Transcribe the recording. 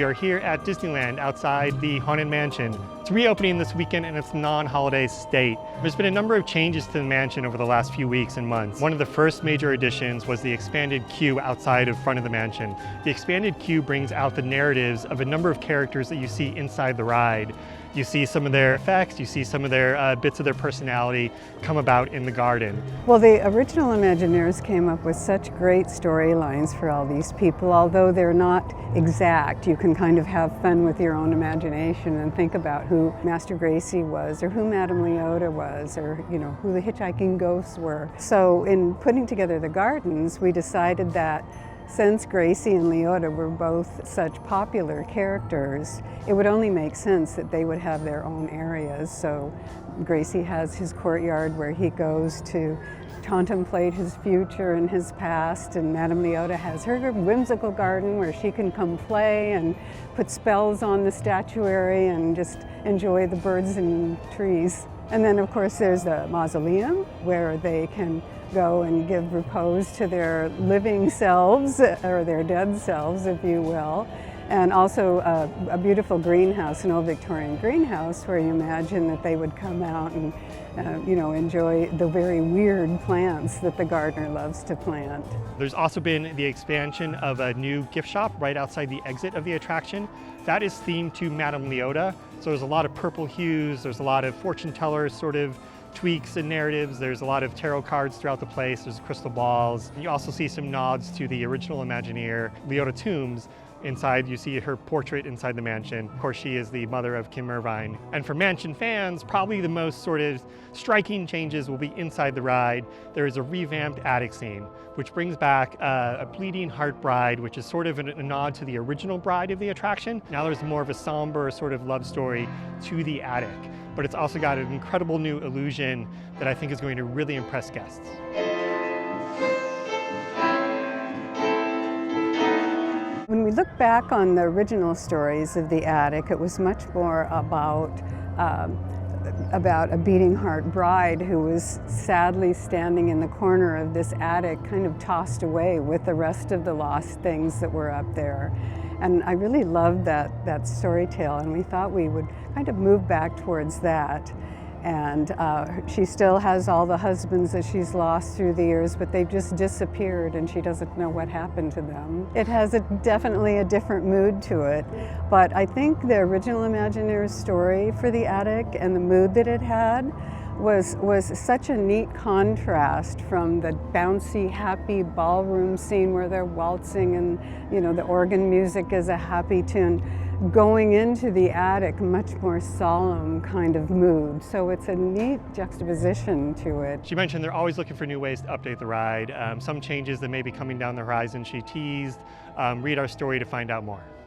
We are here at Disneyland outside the Haunted Mansion. It's reopening this weekend in its non-holiday state. There's been a number of changes to the mansion over the last few weeks and months. One of the first major additions was the expanded queue outside of front of the mansion. The expanded queue brings out the narratives of a number of characters that you see inside the ride. You see some of their effects, you see some of their bits of their personality come about in the garden. Well, the original Imagineers came up with such great storylines for all these people. Although they're not exact, you can kind of have fun with your own imagination and think about who Master Gracey was, or who Madame Leota was, or who the hitchhiking ghosts were. So in putting together the gardens, we decided that since Gracey and Leota were both such popular characters, it would only make sense that they would have their own areas. So Gracey has his courtyard where he goes to contemplate his future and his past, and Madame Leota has her whimsical garden where she can come play and put spells on the statuary and just enjoy the birds and trees. And then of course there's the mausoleum where they can go and give repose to their living selves, or their dead selves, if you will. And also a beautiful greenhouse, an old Victorian greenhouse, where you imagine that they would come out and enjoy the very weird plants that the gardener loves to plant. There's also been the expansion of a new gift shop right outside the exit of the attraction. That is themed to Madame Leota. So there's a lot of purple hues, there's a lot of fortune tellers sort of tweaks and narratives. There's a lot of tarot cards throughout the place. There's crystal balls. You also see some nods to the original Imagineer, Leota Tombs. Inside, you see her portrait inside the mansion. Of course, she is the mother of Kim Irvine. And for mansion fans, probably the most sort of striking changes will be inside the ride. There is a revamped attic scene, which brings back a bleeding heart bride, which is sort of a nod to the original bride of the attraction. Now there's more of a somber sort of love story to the attic. But it's also got an incredible new illusion that I think is going to really impress guests. When we look back on the original stories of the attic, it was much more about a beating heart bride who was sadly standing in the corner of this attic, kind of tossed away with the rest of the lost things that were up there. And I really loved that story tale, and we thought we would kind of move back towards that. And she still has all the husbands that she's lost through the years, but they've just disappeared and she doesn't know what happened to them. It has definitely a different mood to it, but I think the original Imagineer's story for the attic and the mood that it had was such a neat contrast from the bouncy, happy ballroom scene where they're waltzing and the organ music is a happy tune, going into the attic, much more solemn kind of mood. So it's a neat juxtaposition to it. She mentioned they're always looking for new ways to update the ride. Some changes that may be coming down the horizon she teased. Read our story to find out more.